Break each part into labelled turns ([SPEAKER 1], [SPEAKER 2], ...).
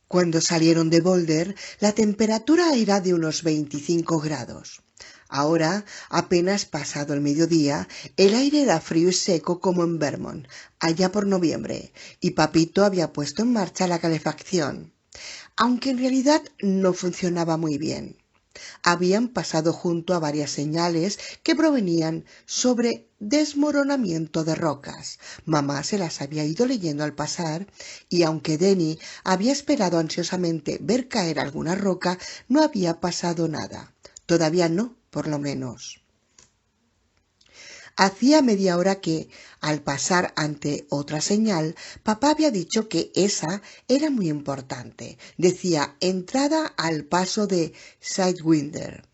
[SPEAKER 1] Cuando salieron de Boulder, la temperatura era de unos 25 grados. Ahora, apenas pasado el mediodía, el aire era frío y seco como en Vermont, allá por noviembre, y Papito había puesto en marcha la calefacción, aunque en realidad no funcionaba muy bien. Habían pasado junto a varias señales que provenían sobre desmoronamiento de rocas. Mamá se las había ido leyendo al pasar y aunque Denny había esperado ansiosamente ver caer alguna roca, no había pasado nada. Todavía no, por lo menos. Hacía media hora que, al pasar ante otra señal, papá había dicho que esa era muy importante. Decía entrada al paso de Sidewinder.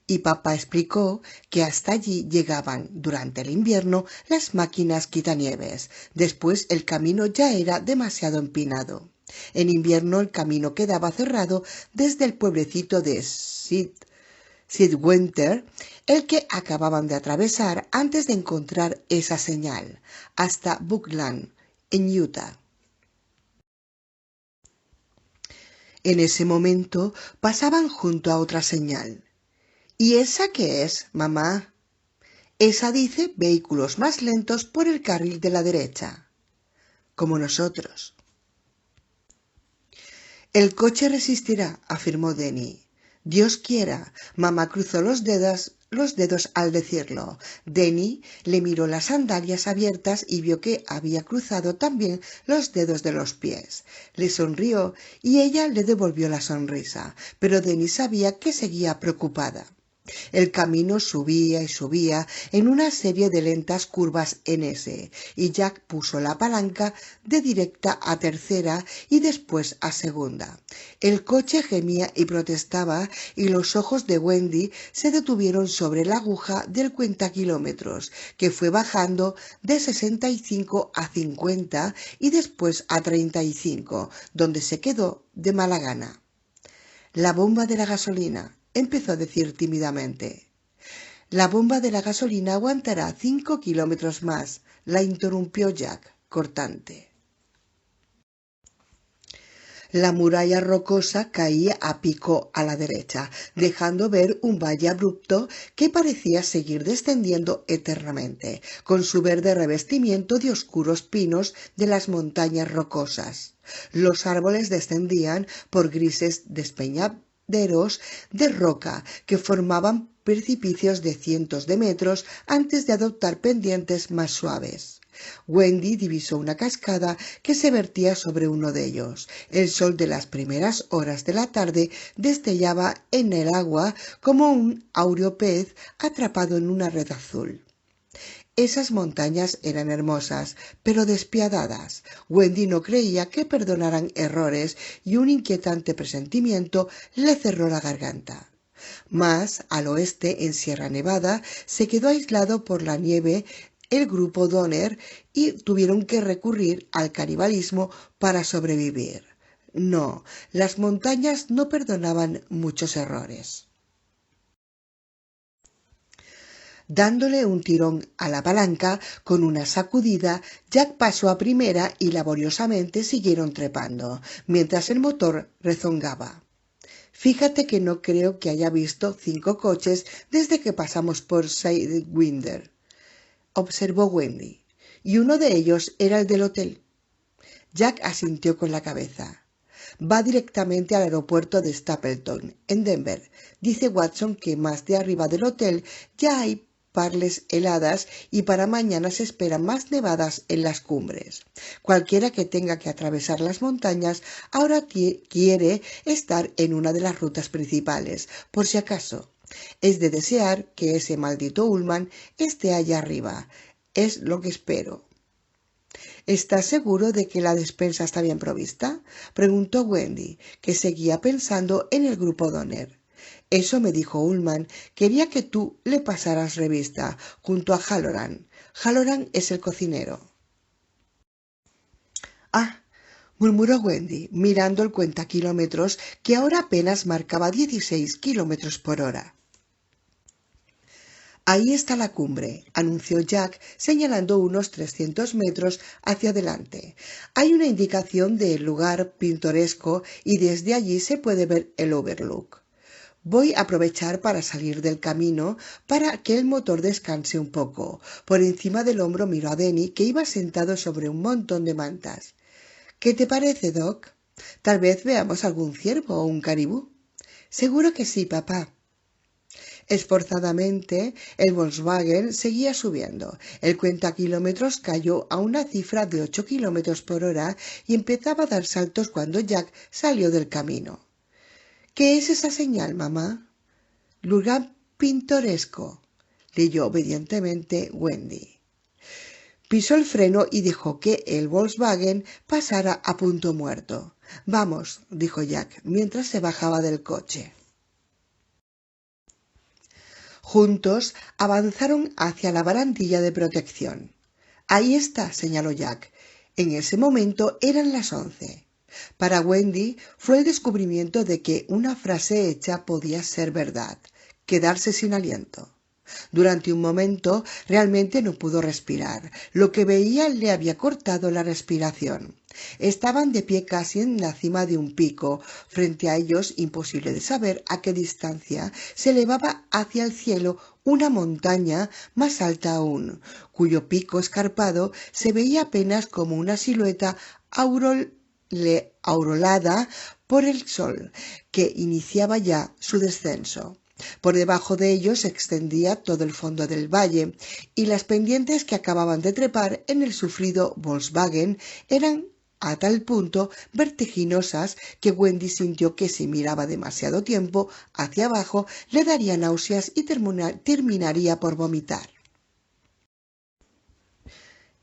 [SPEAKER 1] Y papá explicó que hasta allí llegaban durante el invierno las máquinas quitanieves. Después el camino ya era demasiado empinado. En invierno el camino quedaba cerrado desde el pueblecito de Sidwinter, el que acababan de atravesar antes de encontrar esa señal, hasta Buckland, en Utah. En ese momento pasaban junto a otra señal. ¿Y esa qué es, mamá? Esa dice vehículos más lentos por el carril de la derecha, como nosotros. El coche resistirá, afirmó Denny. Dios quiera. Mamá cruzó los dedos al decirlo. Denny le miró las sandalias abiertas y vio que había cruzado también los dedos de los pies. Le sonrió y ella le devolvió la sonrisa, pero Denny sabía que seguía preocupada. El camino subía y subía en una serie de lentas curvas en S, y Jack puso la palanca de directa a tercera y después a segunda. El coche gemía y protestaba, y los ojos de Wendy se detuvieron sobre la aguja del cuentakilómetros, que fue bajando de 65 a 50 y después a 35, donde se quedó de mala gana. La bomba de la gasolina, empezó a decir tímidamente. La bomba de la gasolina aguantará 5 kilómetros más, la interrumpió Jack, cortante. La muralla rocosa caía a pico a la derecha, dejando ver un valle abrupto que parecía seguir descendiendo eternamente, con su verde revestimiento de oscuros pinos de las montañas rocosas. Los árboles descendían por grises despeñaderos de roca que formaban precipicios de cientos de metros antes de adoptar pendientes más suaves. Wendy divisó una cascada que se vertía sobre uno de ellos. El sol de las primeras horas de la tarde destellaba en el agua como un áureo pez atrapado en una red azul. Esas montañas eran hermosas, pero despiadadas. Wendy no creía que perdonaran errores y un inquietante presentimiento le cerró la garganta. Más al oeste, en Sierra Nevada, se quedó aislado por la nieve el grupo Donner y tuvieron que recurrir al canibalismo para sobrevivir. No, las montañas no perdonaban muchos errores. Dándole un tirón a la palanca con una sacudida, Jack pasó a primera y laboriosamente siguieron trepando, mientras el motor rezongaba. Fíjate que no creo que haya visto 5 coches desde que pasamos por Sidewinder, observó Wendy, y uno de ellos era el del hotel. Jack asintió con la cabeza. Va directamente al aeropuerto de Stapleton, en Denver. Dice Watson que más de arriba del hotel ya hay parles heladas y para mañana se esperan más nevadas en las cumbres. Cualquiera que tenga que atravesar las montañas ahora quiere estar en una de las rutas principales, por si acaso. Es de desear que ese maldito Ullman esté allá arriba. Es lo que espero. ¿Estás seguro de que la despensa está bien provista? Preguntó Wendy, que seguía pensando en el grupo Donner. Eso me dijo Ullman. Quería que tú le pasaras revista junto a Halloran. Halloran es el cocinero. Ah, murmuró Wendy, mirando el cuentakilómetros que ahora apenas marcaba 16 kilómetros por hora. Ahí está la cumbre, anunció Jack, señalando unos 300 metros hacia adelante. Hay una indicación del lugar pintoresco y desde allí se puede ver el Overlook. Voy a aprovechar para salir del camino para que el motor descanse un poco. Por encima del hombro miró a Denny, que iba sentado sobre un montón de mantas. ¿Qué te parece, Doc? Tal vez veamos algún ciervo o un caribú. Seguro que sí, papá. Esforzadamente, el Volkswagen seguía subiendo. El cuentakilómetros cayó a una cifra de 8 kilómetros por hora y empezaba a dar saltos cuando Jack salió del camino. ¿Qué es esa señal, mamá? Lugar pintoresco, leyó obedientemente Wendy. Pisó el freno y dejó que el Volkswagen pasara a punto muerto. Vamos, dijo Jack, mientras se bajaba del coche. Juntos avanzaron hacia la barandilla de protección. Ahí está, señaló Jack. En ese momento eran las 11. Para Wendy fue el descubrimiento de que una frase hecha podía ser verdad, quedarse sin aliento. Durante un momento realmente no pudo respirar. Lo que veía le había cortado la respiración. Estaban de pie casi en la cima de un pico. Frente a ellos, imposible de saber a qué distancia, se elevaba hacia el cielo una montaña más alta aún, cuyo pico escarpado se veía apenas como una silueta aurolada por el sol, que iniciaba ya su descenso. Por debajo de ellos se extendía todo el fondo del valle, y las pendientes que acababan de trepar en el sufrido Volkswagen eran a tal punto vertiginosas que Wendy sintió que si miraba demasiado tiempo hacia abajo le daría náuseas y terminaría por vomitar.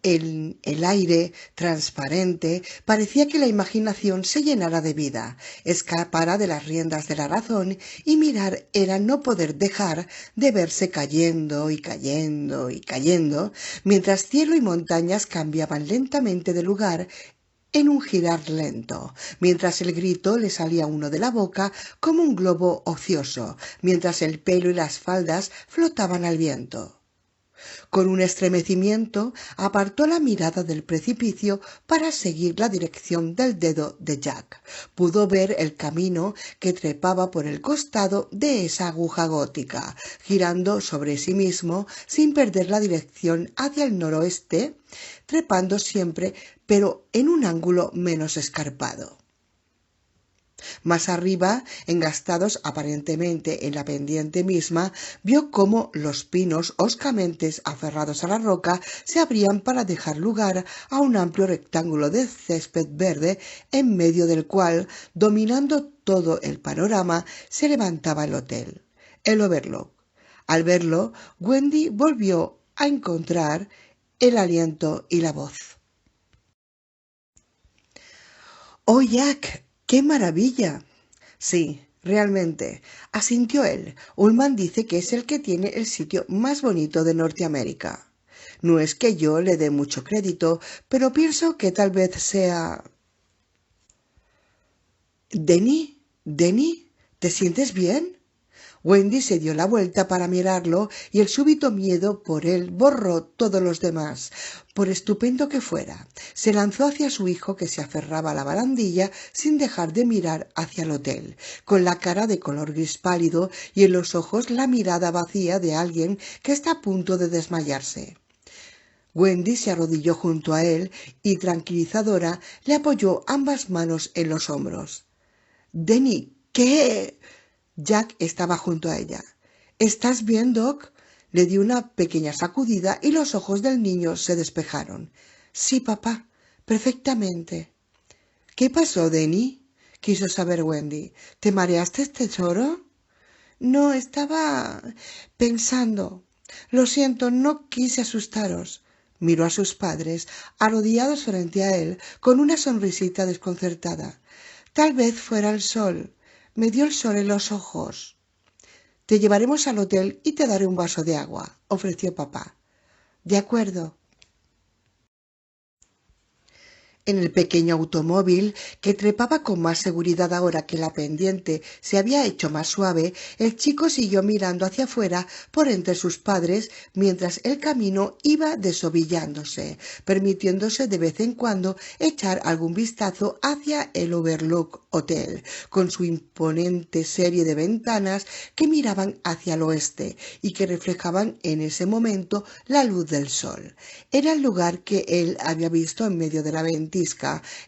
[SPEAKER 1] El aire, transparente, parecía que la imaginación se llenara de vida, escapara de las riendas de la razón, y mirar era no poder dejar de verse cayendo y cayendo y cayendo, mientras cielo y montañas cambiaban lentamente de lugar en un girar lento, mientras el grito le salía a uno de la boca como un globo ocioso, mientras el pelo y las faldas flotaban al viento. Con un estremecimiento apartó la mirada del precipicio para seguir la dirección del dedo de Jack. Pudo ver el camino que trepaba por el costado de esa aguja gótica, girando sobre sí mismo sin perder la dirección hacia el noroeste, trepando siempre, pero en un ángulo menos escarpado. Más arriba, engastados aparentemente en la pendiente misma, vio cómo los pinos hoscamente aferrados a la roca se abrían para dejar lugar a un amplio rectángulo de césped verde, en medio del cual, dominando todo el panorama, se levantaba el hotel, el Overlook. Al verlo, Wendy volvió a encontrar el aliento y la voz. «¡Oh, Jack! ¡Qué maravilla!». «Sí, realmente», asintió él. «Ullman dice que es el que tiene el sitio más bonito de Norteamérica. No es que yo le dé mucho crédito, pero pienso que tal vez sea...». «Denny, ¿te sientes bien?». Wendy se dio la vuelta para mirarlo y el súbito miedo por él borró todos los demás. Por estupendo que fuera, se lanzó hacia su hijo, que se aferraba a la barandilla sin dejar de mirar hacia el hotel, con la cara de color gris pálido y en los ojos la mirada vacía de alguien que está a punto de desmayarse. Wendy se arrodilló junto a él y, tranquilizadora, le apoyó ambas manos en los hombros. «Denny, ¿qué...?» Jack estaba junto a ella. «¿Estás bien, Doc?». Le dio una pequeña sacudida y los ojos del niño se despejaron. «Sí, papá, perfectamente». «¿Qué pasó, Denny?», quiso saber Wendy. «¿Te mareaste, tesoro?». «No, estaba pensando. Lo siento, no quise asustaros». Miró a sus padres, arrodillados frente a él, con una sonrisita desconcertada. «Tal vez fuera el sol. Me dio el sol en los ojos». «Te llevaremos al hotel y te daré un vaso de agua», ofreció papá. «De acuerdo». En el pequeño automóvil, que trepaba con más seguridad ahora que la pendiente se había hecho más suave, el chico siguió mirando hacia afuera por entre sus padres mientras el camino iba desovillándose, permitiéndose de vez en cuando echar algún vistazo hacia el Overlook Hotel, con su imponente serie de ventanas que miraban hacia el oeste y que reflejaban en ese momento la luz del sol. Era el lugar que él había visto en medio de la ventisca,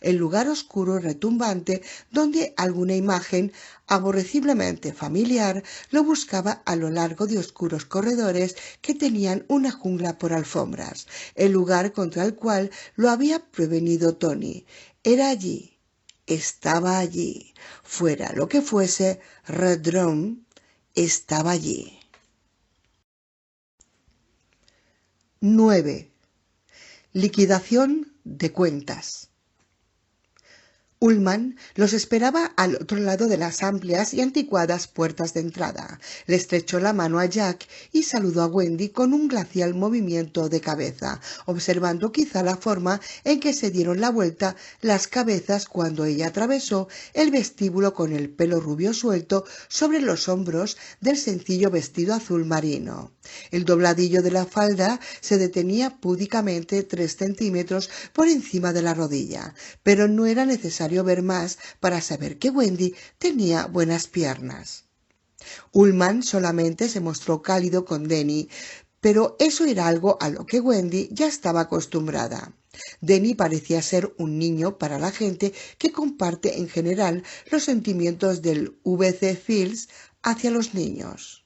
[SPEAKER 1] el lugar oscuro y retumbante donde alguna imagen aborreciblemente familiar lo buscaba a lo largo de oscuros corredores que tenían una jungla por alfombras, el lugar contra el cual lo había prevenido Tony. Era allí, estaba allí, fuera lo que fuese, Red Room estaba allí. 9. Liquidación de cuentas. Ullman los esperaba al otro lado de las amplias y anticuadas puertas de entrada. Le estrechó la mano a Jack y saludó a Wendy con un glacial movimiento de cabeza, observando quizá la forma en que se dieron la vuelta las cabezas cuando ella atravesó el vestíbulo con el pelo rubio suelto sobre los hombros del sencillo vestido azul marino. El dobladillo de la falda se detenía púdicamente 3 centímetros por encima de la rodilla, pero no era necesario ver más para saber que Wendy tenía buenas piernas. Ullman solamente se mostró cálido con Denny, pero eso era algo a lo que Wendy ya estaba acostumbrada. Denny parecía ser un niño para la gente que comparte en general los sentimientos del V.C. Fields hacia los niños.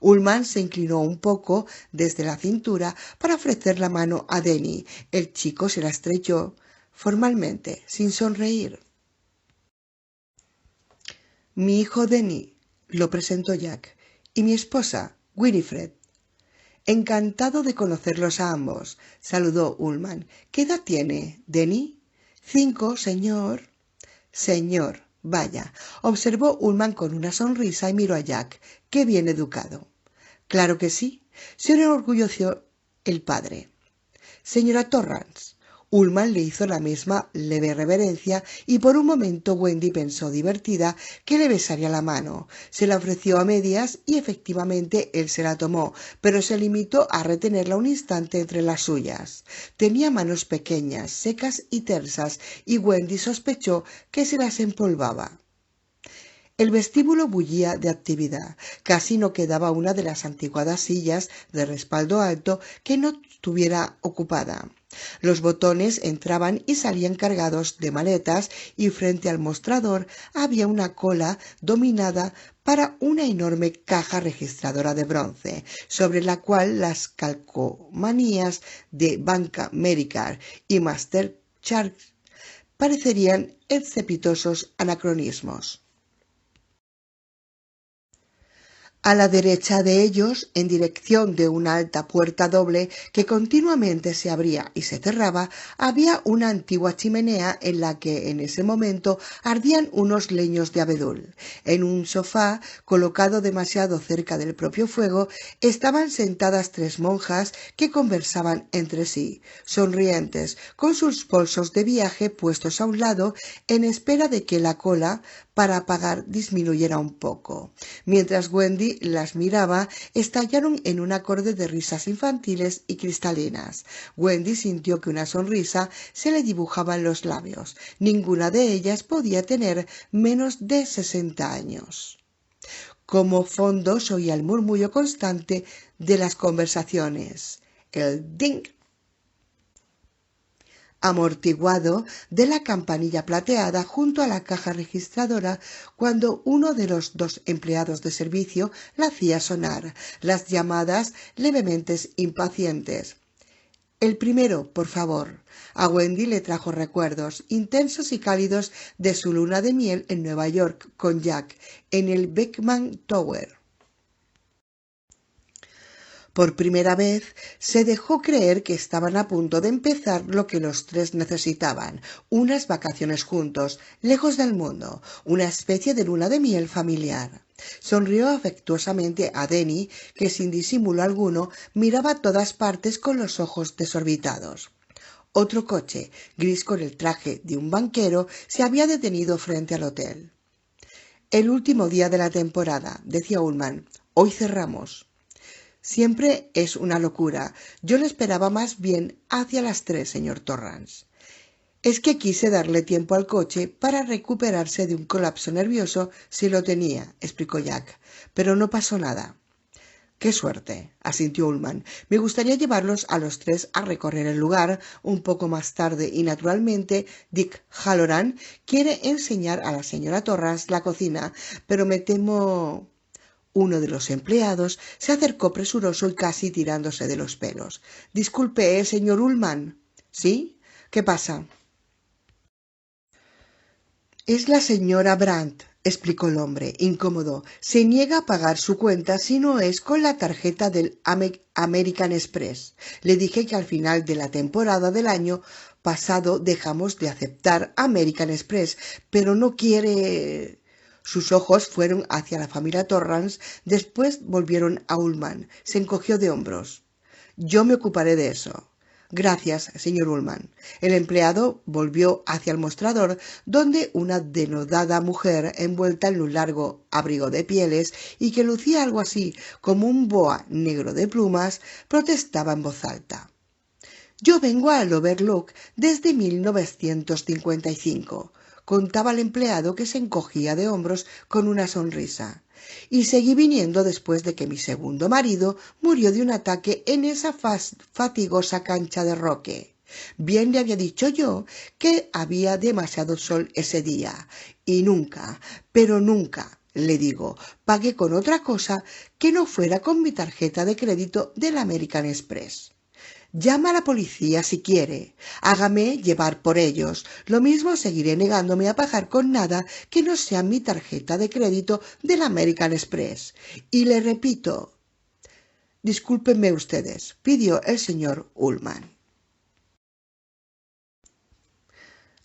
[SPEAKER 1] Ullman se inclinó un poco desde la cintura para ofrecer la mano a Denny. El chico se la estrechó formalmente, sin sonreír. Mi hijo Denny, lo presentó Jack, y mi esposa, Winifred. Encantado de conocerlos a ambos, saludó Ullman. ¿Qué edad tiene, Denny? 5, señor. Señor, vaya, observó Ullman con una sonrisa y miró a Jack. Qué bien educado. Claro que sí, se enorgulleció el padre. Señora Torrance. Ullman le hizo la misma leve reverencia y por un momento Wendy pensó divertida que le besaría la mano. Se la ofreció a medias y efectivamente él se la tomó, pero se limitó a retenerla un instante entre las suyas. Tenía manos pequeñas, secas y tersas, y Wendy sospechó que se las empolvaba. El vestíbulo bullía de actividad. Casi no quedaba una de las anticuadas sillas de respaldo alto que no estuviera ocupada. Los botones entraban y salían cargados de maletas y frente al mostrador había una cola dominada para una enorme caja registradora de bronce, sobre la cual las calcomanías de Banca Medicare y Mastercard parecerían estrepitosos anacronismos. A la derecha de ellos, en dirección de una alta puerta doble que continuamente se abría y se cerraba, había una antigua chimenea en la que en ese momento ardían unos leños de abedul. En un sofá, colocado demasiado cerca del propio fuego, estaban sentadas 3 monjas que conversaban entre sí, sonrientes, con sus bolsos de viaje puestos a un lado en espera de que la cola para pagar disminuyera un poco. Mientras Wendy las miraba, estallaron en un acorde de risas infantiles y cristalinas. Wendy sintió que una sonrisa se le dibujaba en los labios. Ninguna de ellas podía tener menos de 60 años. Como fondo se oía el murmullo constante de las conversaciones, el ding amortiguado de la campanilla plateada junto a la caja registradora cuando uno de los 2 empleados de servicio la hacía sonar, las llamadas levemente impacientes. El primero, por favor. A Wendy le trajo recuerdos intensos y cálidos de su luna de miel en Nueva York con Jack en el Beckman Tower. Por primera vez se dejó creer que estaban a punto de empezar lo que los 3 necesitaban, unas vacaciones juntos, lejos del mundo, una especie de luna de miel familiar. Sonrió afectuosamente a Denny, que sin disimulo alguno miraba a todas partes con los ojos desorbitados. Otro coche, gris con el traje de un banquero, se había detenido frente al hotel. El último día de la temporada, decía Ullman. Hoy cerramos. Siempre es una locura. Yo le esperaba más bien hacia las 3, señor Torrance. Es que quise darle tiempo al coche para recuperarse de un colapso nervioso si lo tenía, explicó Jack. Pero no pasó nada. Qué suerte, asintió Ullman. Me gustaría llevarlos a los 3 a recorrer el lugar un poco más tarde y, naturalmente, Dick Halloran quiere enseñar a la señora Torrance la cocina, pero me temo... Uno de los empleados se acercó presuroso y casi tirándose de los pelos. Disculpe, señor Ullman. ¿Sí? ¿Qué pasa? Es la señora Brandt, explicó el hombre, incómodo. Se niega a pagar su cuenta si no es con la tarjeta del American Express. Le dije que al final de la temporada del año pasado dejamos de aceptar American Express, pero no quiere... Sus ojos fueron hacia la familia Torrance, después volvieron a Ullman. Se encogió de hombros. Yo me ocuparé de eso. Gracias, señor Ullman. El empleado volvió hacia el mostrador, donde una denodada mujer, envuelta en un largo abrigo de pieles y que lucía algo así como un boa negro de plumas, protestaba en voz alta. Yo vengo al Overlook desde 1955, contaba el empleado, que se encogía de hombros con una sonrisa. Y seguí viniendo después de que mi segundo marido murió de un ataque en esa fatigosa cancha de roque. Bien le había dicho yo que había demasiado sol ese día, y nunca, pero nunca, le digo, pagué con otra cosa que no fuera con mi tarjeta de crédito del American Express. Llama a la policía si quiere. Hágame llevar por ellos. Lo mismo seguiré negándome a pagar con nada que no sea mi tarjeta de crédito del American Express. Y le repito... Discúlpenme ustedes, pidió el señor Ullman.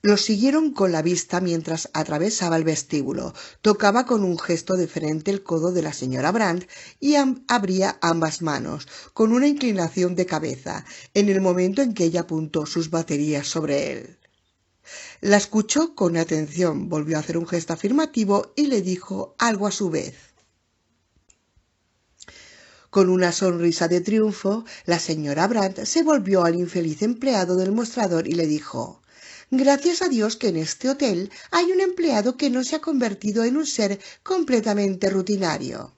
[SPEAKER 1] Los siguieron con la vista mientras atravesaba el vestíbulo. Tocaba con un gesto de frente el codo de la señora Brandt y abría ambas manos, con una inclinación de cabeza, en el momento en que ella apuntó sus baterías sobre él. La escuchó con atención, volvió a hacer un gesto afirmativo y le dijo algo a su vez. Con una sonrisa de triunfo, la señora Brandt se volvió al infeliz empleado del mostrador y le dijo: Gracias a Dios que en este hotel hay un empleado que no se ha convertido en un ser completamente rutinario.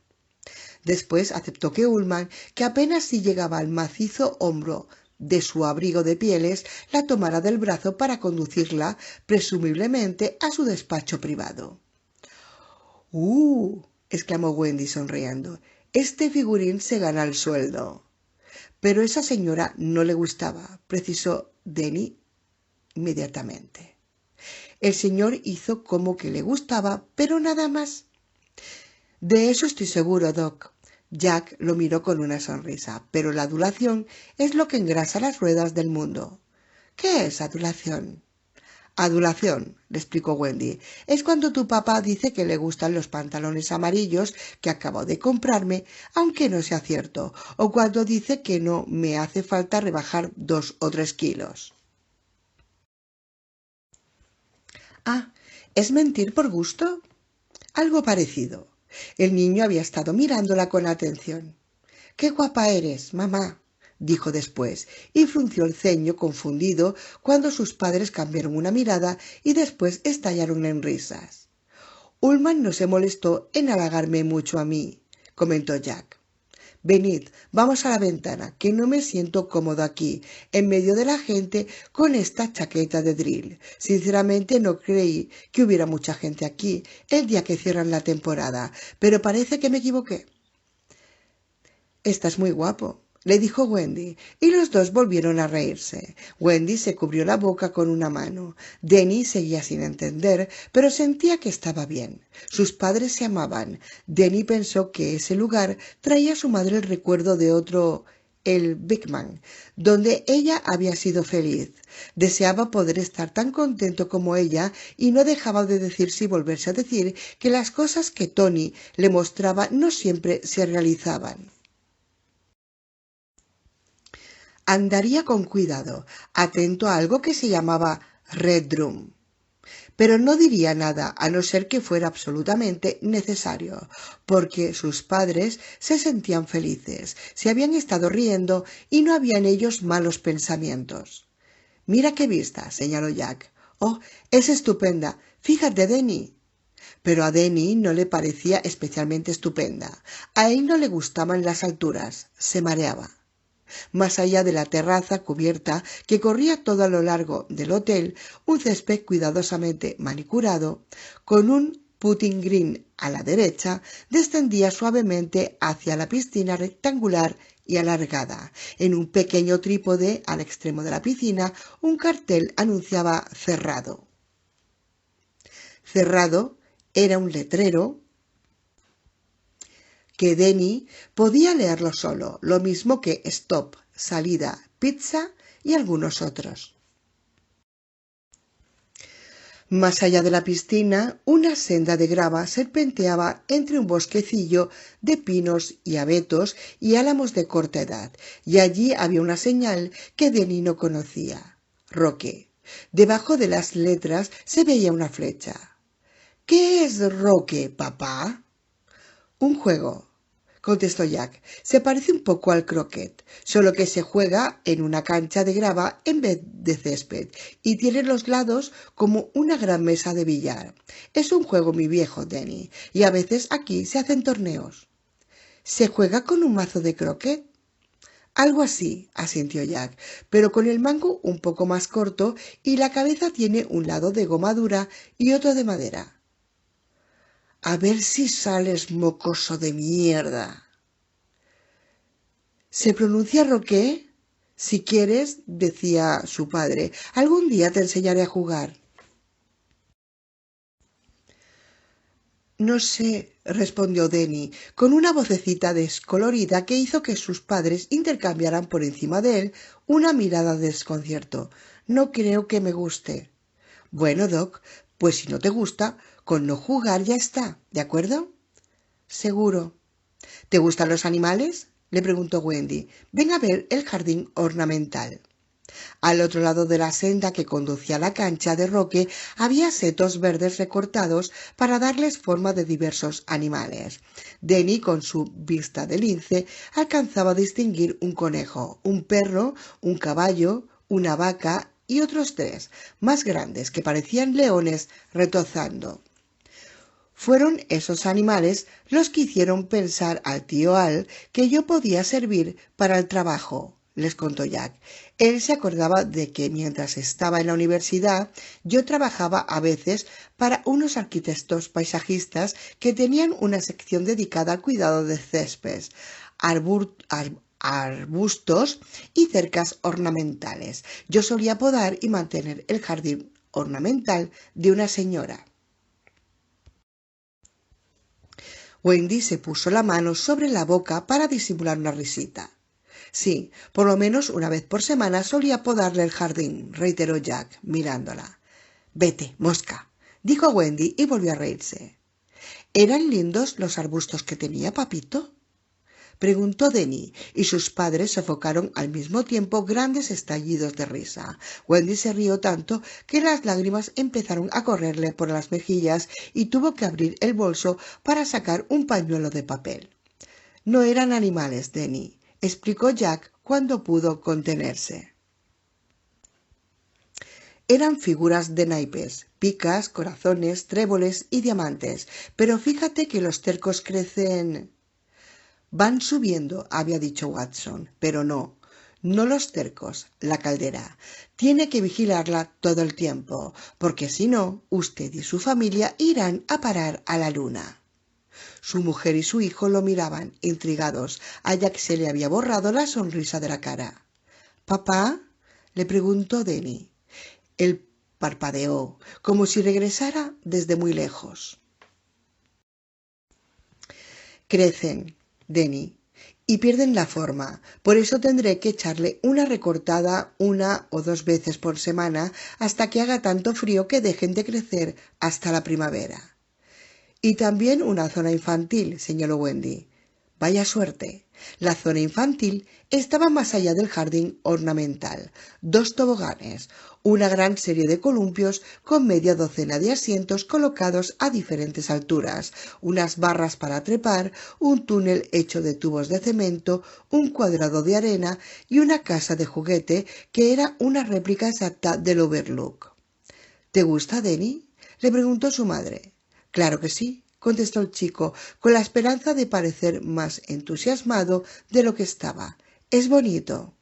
[SPEAKER 1] Después aceptó que Ullman, que apenas si llegaba al macizo hombro de su abrigo de pieles, la tomara del brazo para conducirla, presumiblemente, a su despacho privado. Exclamó Wendy sonriendo. Este figurín se gana el sueldo. Pero esa señora no le gustaba, precisó Denny inmediatamente. El señor hizo como que le gustaba, pero nada más. De eso estoy seguro, Doc. Jack lo miró con una sonrisa. Pero la adulación es lo que engrasa las ruedas del mundo. ¿Qué es adulación? Adulación, le explicó Wendy, es cuando tu papá dice que le gustan los pantalones amarillos que acabo de comprarme, aunque no sea cierto, o cuando dice que no me hace falta rebajar 2 o 3 kilos. Ah, ¿es mentir por gusto? Algo parecido. El niño había estado mirándola con atención. ¡Qué guapa eres, mamá!, dijo después, y frunció el ceño confundido cuando sus padres cambiaron una mirada y después estallaron en risas. Ullman no se molestó en halagarme mucho a mí, comentó Jack. Venid, vamos a la ventana, que no me siento cómodo aquí, en medio de la gente, con esta chaqueta de drill. Sinceramente no creí que hubiera mucha gente aquí el día que cierran la temporada, pero parece que me equivoqué. Estás muy guapo, le dijo Wendy, y los dos volvieron a reírse. Wendy se cubrió la boca con una mano. Denny seguía sin entender, pero sentía que estaba bien. Sus padres se amaban. Denny pensó que ese lugar traía a su madre el recuerdo de otro, el Beekman, donde ella había sido feliz. Deseaba poder estar tan contento como ella y no dejaba de decirse y volverse a decir que las cosas que Tony le mostraba no siempre se realizaban. Andaría con cuidado, atento a algo que se llamaba Red Room. Pero no diría nada a no ser que fuera absolutamente necesario, porque sus padres se sentían felices, se habían estado riendo y no había en ellos malos pensamientos. «Mira qué vista», señaló Jack. «Oh, es estupenda. Fíjate, Denny». Pero a Denny no le parecía especialmente estupenda. A él no le gustaban las alturas, se mareaba. Más allá de la terraza cubierta que corría todo a lo largo del hotel, un césped cuidadosamente manicurado, con un putting green a la derecha, descendía suavemente hacia la piscina rectangular y alargada. En un pequeño trípode al extremo de la piscina, un cartel anunciaba cerrado. Cerrado era un letrero que Denny podía leerlo solo, lo mismo que stop, salida, pizza y algunos otros. Más allá de la piscina, una senda de grava serpenteaba entre un bosquecillo de pinos y abetos y álamos de corta edad, y allí había una señal que Denny no conocía: Roque. Debajo de las letras se veía una flecha. «¿Qué es Roque, papá?» «Un juego», contestó Jack. «Se parece un poco al croquet, solo que se juega en una cancha de grava en vez de césped y tiene los lados como una gran mesa de billar. Es un juego muy viejo, Denny, y a veces aquí se hacen torneos». «¿Se juega con un mazo de croquet?» «Algo así», asintió Jack, «pero con el mango un poco más corto y la cabeza tiene un lado de goma dura y otro de madera». «A ver si sales, mocoso de mierda». «¿Se pronuncia Roque?» «Si quieres», decía su padre, «algún día te enseñaré a jugar». «No sé», respondió Denny, con una vocecita descolorida que hizo que sus padres intercambiaran por encima de él una mirada de desconcierto. «No creo que me guste». «Bueno, Doc, pues si no te gusta, con no jugar ya está, ¿de acuerdo?» «Seguro». «¿Te gustan los animales?», le preguntó Wendy. «Ven a ver el jardín ornamental». Al otro lado de la senda que conducía a la cancha de Roque había setos verdes recortados para darles forma de diversos animales. Denny, con su vista de lince, alcanzaba a distinguir un conejo, un perro, un caballo, una vaca y otros tres, más grandes, que parecían leones retozando. Fueron esos animales los que hicieron pensar al tío Al que yo podía servir para el trabajo, les contó Jack. Él se acordaba de que mientras estaba en la universidad yo trabajaba a veces para unos arquitectos paisajistas que tenían una sección dedicada al cuidado de césped, arbustos y cercas ornamentales. Yo solía podar y mantener el jardín ornamental de una señora. Wendy se puso la mano sobre la boca para disimular una risita. «Sí, por lo menos una vez por semana solía podarle el jardín», reiteró Jack, mirándola. «Vete, mosca», dijo Wendy y volvió a reírse. «¿Eran lindos los arbustos que tenía, papito?», preguntó Denny, y sus padres sofocaron al mismo tiempo grandes estallidos de risa. Wendy se rió tanto que las lágrimas empezaron a correrle por las mejillas y tuvo que abrir el bolso para sacar un pañuelo de papel. «No eran animales, Denny», explicó Jack cuando pudo contenerse. «Eran figuras de naipes, picas, corazones, tréboles y diamantes, pero fíjate que los tercos crecen». «Van subiendo», había dicho Watson, pero no los tercos, la caldera. Tiene que vigilarla todo el tiempo, porque si no, usted y su familia irán a parar a la luna. Su mujer y su hijo lo miraban, intrigados. A Jack se le había borrado la sonrisa de la cara. «¿Papá?», le preguntó Denny. Él parpadeó, como si regresara desde muy lejos. «Crecen, Denny, y pierden la forma. Por eso tendré que echarle una recortada 1 o 2 veces por semana hasta que haga tanto frío que dejen de crecer hasta la primavera». «Y también una zona infantil», señaló Wendy. Vaya suerte. La zona infantil estaba más allá del jardín ornamental. 2 toboganes, una gran serie de columpios con media docena de asientos colocados a diferentes alturas, unas barras para trepar, un túnel hecho de tubos de cemento, un cuadrado de arena y una casa de juguete que era una réplica exacta del Overlook. ¿Te gusta, Denny?, le preguntó su madre. Claro que sí, contestó el chico, con la esperanza de parecer más entusiasmado de lo que estaba. Es bonito.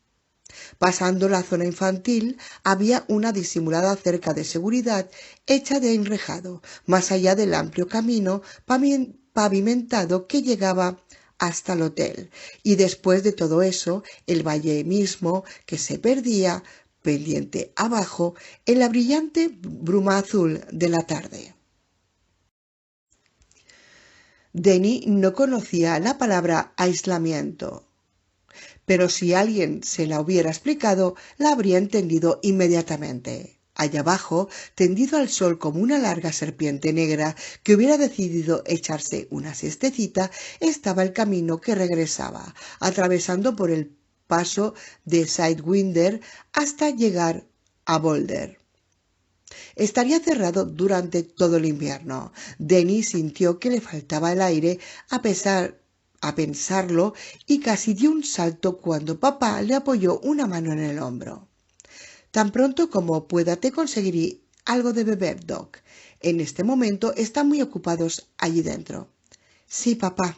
[SPEAKER 1] Pasando la zona infantil, había una disimulada cerca de seguridad hecha de enrejado, más allá del amplio camino pavimentado que llegaba hasta el hotel, y después de todo eso, el valle mismo que se perdía, pendiente abajo, en la brillante bruma azul de la tarde. Denny no conocía la palabra aislamiento, pero si alguien se la hubiera explicado, la habría entendido inmediatamente. Allá abajo, tendido al sol como una larga serpiente negra que hubiera decidido echarse una siestecita, estaba el camino que regresaba, atravesando por el paso de Sidewinder hasta llegar a Boulder. Estaría cerrado durante todo el invierno. Denny sintió que le faltaba el aire a pensarlo y casi dio un salto cuando papá le apoyó una mano en el hombro. Tan pronto como pueda te conseguiré algo de beber, Doc. En este momento están muy ocupados allí dentro. Sí, papá.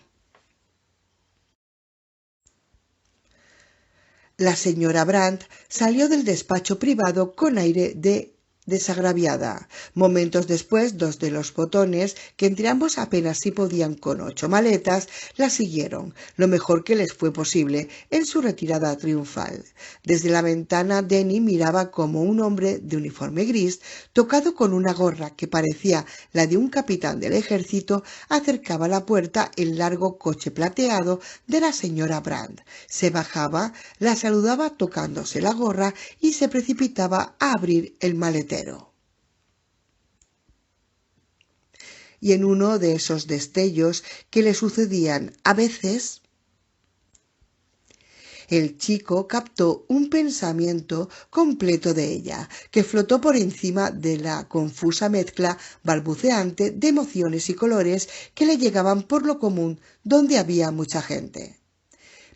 [SPEAKER 1] La señora Brandt salió del despacho privado con aire de desagraviada. Momentos después, 2 de los botones, que entre ambos apenas si podían con 8 maletas, la siguieron, lo mejor que les fue posible, en su retirada triunfal. Desde la ventana, Denny miraba como un hombre de uniforme gris, tocado con una gorra que parecía la de un capitán del ejército, acercaba a la puerta el largo coche plateado de la señora Brandt. Se bajaba, la saludaba tocándose la gorra y se precipitaba a abrir el maletero. Y en uno de esos destellos que le sucedían a veces, el chico captó un pensamiento completo de ella, que flotó por encima de la confusa mezcla balbuceante de emociones y colores que le llegaban por lo común donde había mucha gente.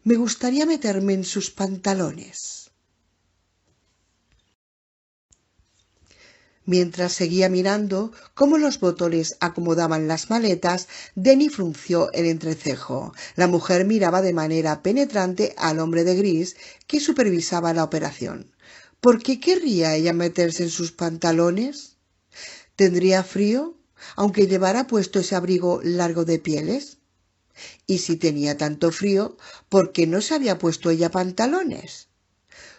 [SPEAKER 1] Me gustaría meterme en sus pantalones. Mientras seguía mirando cómo los botones acomodaban las maletas, Denny frunció el entrecejo. La mujer miraba de manera penetrante al hombre de gris que supervisaba la operación. ¿Por qué querría ella meterse en sus pantalones? ¿Tendría frío, aunque llevara puesto ese abrigo largo de pieles? Y si tenía tanto frío, ¿por qué no se había puesto ella pantalones?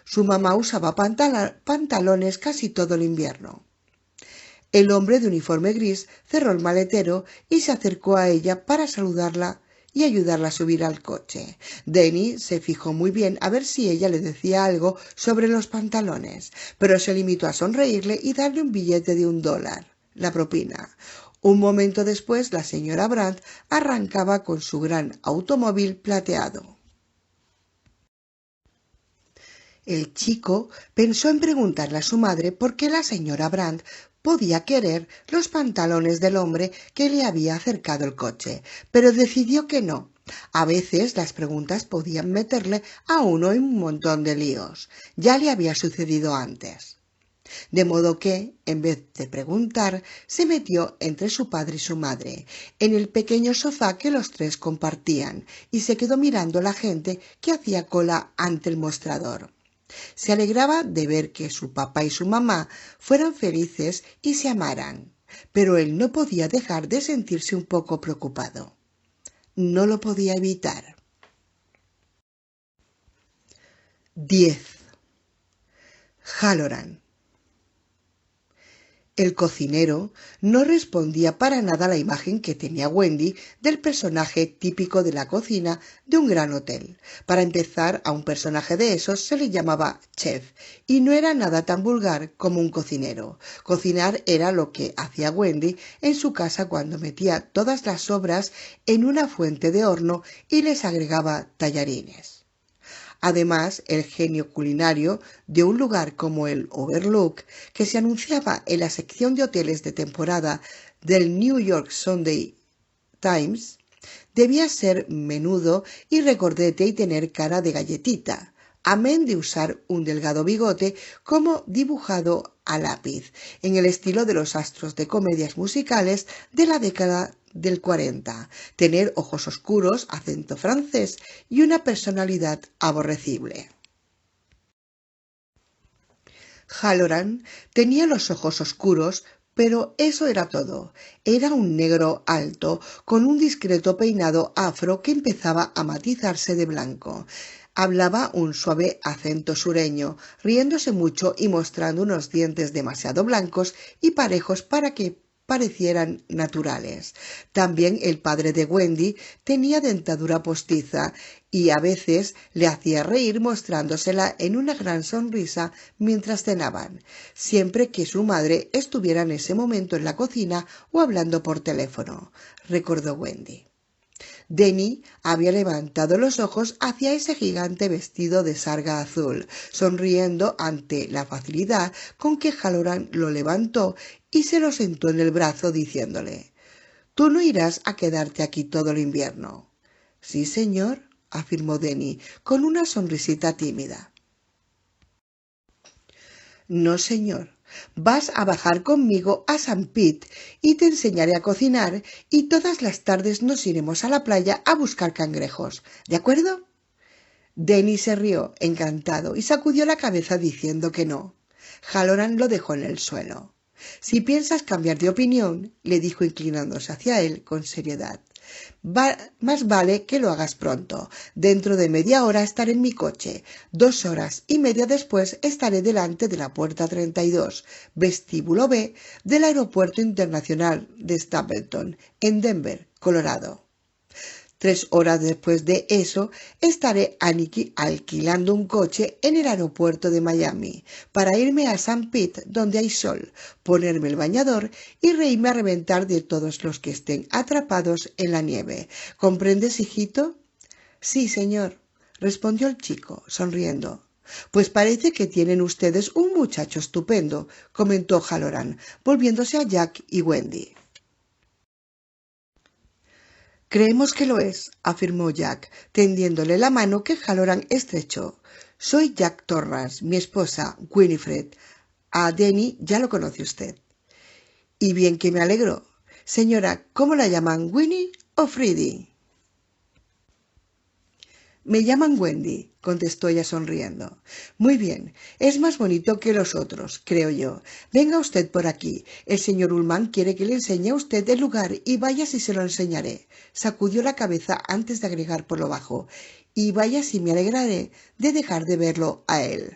[SPEAKER 1] Su mamá usaba pantalones casi todo el invierno. El hombre de uniforme gris cerró el maletero y se acercó a ella para saludarla y ayudarla a subir al coche. Denny se fijó muy bien a ver si ella le decía algo sobre los pantalones, pero se limitó a sonreírle y darle un billete de $1, la propina. Un momento después, la señora Brandt arrancaba con su gran automóvil plateado. El chico pensó en preguntarle a su madre por qué la señora Brandt podía querer los pantalones del hombre que le había acercado el coche, pero decidió que no. A veces las preguntas podían meterle a uno en un montón de líos. Ya le había sucedido antes. De modo que, en vez de preguntar, se metió entre su padre y su madre, en el pequeño sofá que los tres compartían, y se quedó mirando a la gente que hacía cola ante el mostrador. Se alegraba de ver que su papá y su mamá fueran felices y se amaran, pero él no podía dejar de sentirse un poco preocupado. No lo podía evitar. 10. Halloran. El cocinero no respondía para nada a la imagen que tenía Wendy del personaje típico de la cocina de un gran hotel. Para empezar, a un personaje de esos se le llamaba chef y no era nada tan vulgar como un cocinero. Cocinar era lo que hacía Wendy en su casa cuando metía todas las sobras en una fuente de horno y les agregaba tallarines. Además, el genio culinario de un lugar como el Overlook, que se anunciaba en la sección de hoteles de temporada del New York Sunday Times, debía ser menudo y regordete y tener cara de galletita, amén de usar un delgado bigote como dibujado a lápiz, en el estilo de los astros de comedias musicales de la década del 40, tener ojos oscuros, acento francés y una personalidad aborrecible. Halloran tenía los ojos oscuros, pero eso era todo. Era un negro alto, con un discreto peinado afro que empezaba a matizarse de blanco. Hablaba un suave acento sureño, riéndose mucho y mostrando unos dientes demasiado blancos y parejos para que parecieran naturales. También el padre de Wendy tenía dentadura postiza y a veces le hacía reír mostrándosela en una gran sonrisa mientras cenaban, siempre que su madre estuviera en ese momento en la cocina o hablando por teléfono, recordó Wendy. Denny había levantado los ojos hacia ese gigante vestido de sarga azul, sonriendo ante la facilidad con que Halloran lo levantó y se lo sentó en el brazo diciéndole: «Tú no irás a quedarte aquí todo el invierno». «Sí, señor», afirmó Denny con una sonrisita tímida. «No, señor. Vas a bajar conmigo a St. Pete y te enseñaré a cocinar y todas las tardes nos iremos a la playa a buscar cangrejos. ¿De acuerdo?» Denny se rió, encantado, y sacudió la cabeza diciendo que no. Halloran lo dejó en el suelo. «Si piensas cambiar de opinión», le dijo inclinándose hacia él con seriedad, «más vale que lo hagas pronto. Dentro de media hora estaré en mi coche. 2 horas y media después estaré delante de la puerta 32, vestíbulo B, del Aeropuerto Internacional de Stapleton, en Denver, Colorado. 3 horas después de eso estaré alquilando un coche en el aeropuerto de Miami para irme a St. Pete, donde hay sol, ponerme el bañador y reírme a reventar de todos los que estén atrapados en la nieve. ¿Comprendes, hijito?» «Sí, señor», respondió el chico, sonriendo. «Pues parece que tienen ustedes un muchacho estupendo», comentó Halloran, volviéndose a Jack y Wendy. «Creemos que lo es», afirmó Jack, tendiéndole la mano que Halloran estrechó. «Soy Jack Torrance, mi esposa, Winifred. A Denny ya lo conoce usted». «Y bien que me alegro. Señora, ¿cómo la llaman, Winnie o Freddie?» «Me llaman Wendy», contestó ella sonriendo. «Muy bien, es más bonito que los otros, creo yo. Venga usted por aquí. El señor Ullman quiere que le enseñe a usted el lugar y vaya si se lo enseñaré». Sacudió la cabeza antes de agregar por lo bajo: «Y vaya si me alegraré de dejar de verlo a él».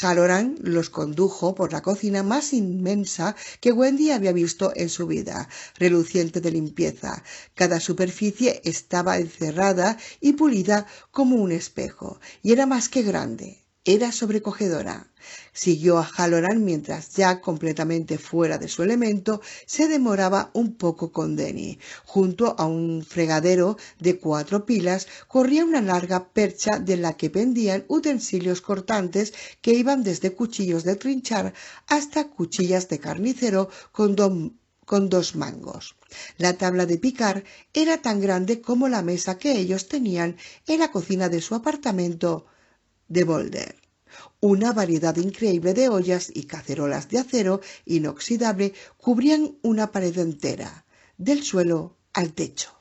[SPEAKER 1] Halloran los condujo por la cocina más inmensa que Wendy había visto en su vida, reluciente de limpieza. Cada superficie estaba encerrada y pulida como un espejo, y era más que grande. Era sobrecogedora. Siguió a Halloran mientras Jack, completamente fuera de su elemento, se demoraba un poco con Denny. Junto a un fregadero de 4 pilas corría una larga percha de la que pendían utensilios cortantes que iban desde cuchillos de trinchar hasta cuchillas de carnicero con 2 mangos. La tabla de picar era tan grande como la mesa que ellos tenían en la cocina de su apartamento de Boulder. Una variedad increíble de ollas y cacerolas de acero inoxidable cubrían una pared entera, del suelo al techo.